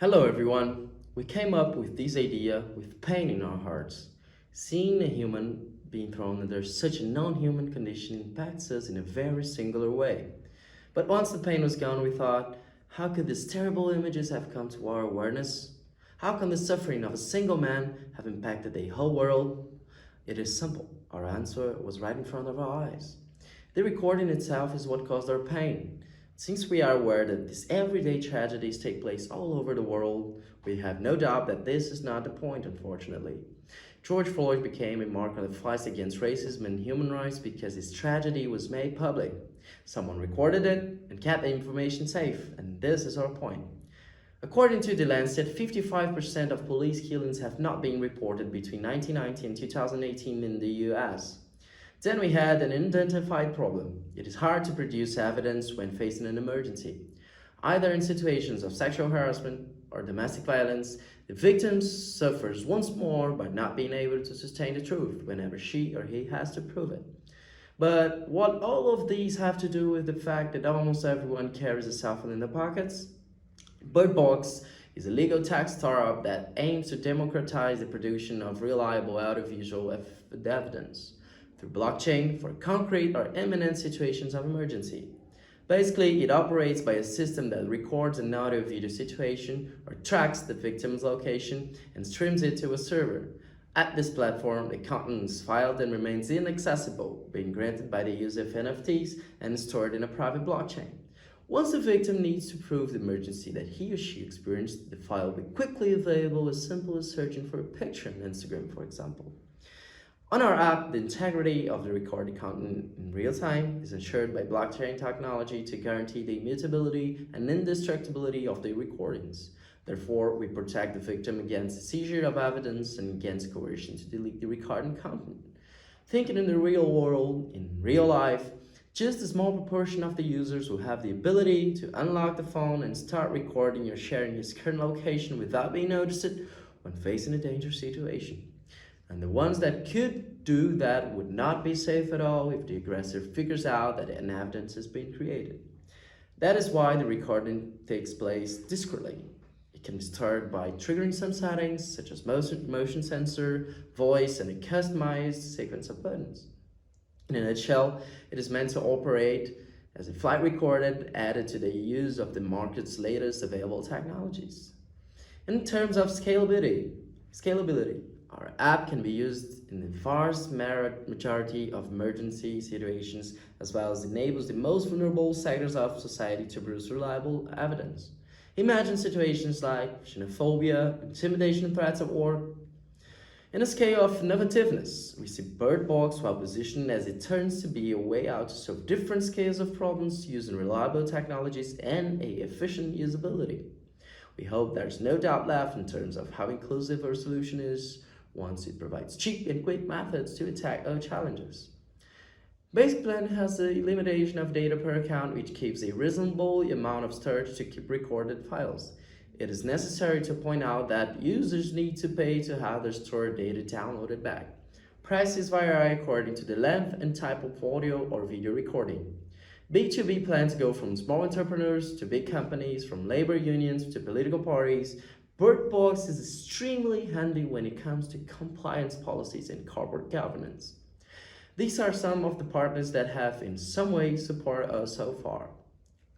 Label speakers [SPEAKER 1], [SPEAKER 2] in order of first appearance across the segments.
[SPEAKER 1] Hello everyone. We came up with this idea with pain in our hearts. Seeing a human being thrown under such a non-human condition impacts us in a very singular way. But once the pain was gone, we thought, how could these terrible images have come to our awareness? How can the suffering of a single man have impacted a whole world? It is simple. Our answer was right in front of our eyes. The recording itself is what caused our pain. Since we are aware that these everyday tragedies take place all over the world, we have no doubt that this is not the point, unfortunately. George Floyd became a mark of the fight against racism and human rights because his tragedy was made public. Someone recorded it and kept the information safe, and this is our point. According to The Lancet, 55% of police killings have not been reported between 1990 and 2018 in the US. Then we had an unidentified problem. It is hard to produce evidence when facing an emergency. Either in situations of sexual harassment or domestic violence, the victim suffers once more by not being able to sustain the truth whenever she or he has to prove it. But what all of these have to do with the fact that almost everyone carries a cell phone in their pockets? BirdBox is a legal tech startup that aims to democratize the production of reliable audiovisual evidence through blockchain for concrete or imminent situations of emergency. Basically, it operates by a system that records an audio-video situation or tracks the victim's location and streams it to a server. At this platform, the content is filed and remains inaccessible, being granted by the use of NFTs and stored in a private blockchain. Once the victim needs to prove the emergency that he or she experienced, the file will be quickly available, as simple as searching for a picture on Instagram, for example. On our app, the integrity of the recorded content in real time is ensured by blockchain technology to guarantee the immutability and indestructibility of the recordings. Therefore, we protect the victim against the seizure of evidence and against coercion to delete the recorded content. Thinking in the real world, in real life, just a small proportion of the users will have the ability to unlock the phone and start recording or sharing his current location without being noticed when facing a dangerous situation. And the ones that could do that would not be safe at all if the aggressor figures out that an evidence has been created. That is why the recording takes place discreetly. It can be started by triggering some settings such as motion sensor, voice, and a customized sequence of buttons. In a nutshell, it is meant to operate as a flight recorded added to the use of the market's latest available technologies. In terms of scalability, our app can be used in the vast majority of emergency situations, as well as enables the most vulnerable sectors of society to produce reliable evidence. Imagine situations like xenophobia, intimidation, and threats of war. In a scale of innovativeness, we see BirdBox well positioned as it turns to be a way out to solve different scales of problems using reliable technologies and a efficient usability. We hope there's no doubt left in terms of how inclusive our solution is once it provides cheap and quick methods to attack our challenges. Basic plan has a limitation of data per account, which keeps a reasonable amount of storage to keep recorded files. It is necessary to point out that users need to pay to have their stored data downloaded back. Prices vary according to the length and type of audio or video recording. B2B plans go from small entrepreneurs to big companies, from labor unions to political parties. BirdBox is extremely handy when it comes to compliance policies and corporate governance. These are some of the partners that have in some way supported us so far.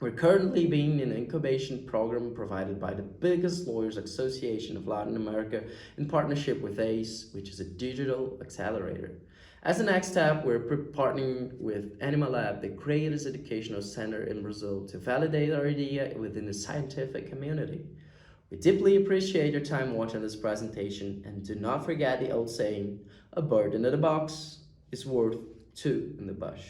[SPEAKER 1] We're currently being in an incubation program provided by the biggest lawyers association of Latin America in partnership with ACE, which is a digital accelerator. As a next step, we're partnering with Anima Lab, the greatest educational center in Brazil, to validate our idea within the scientific community. We deeply appreciate your time watching this presentation, and do not forget the old saying, a bird in the box is worth two in the bush.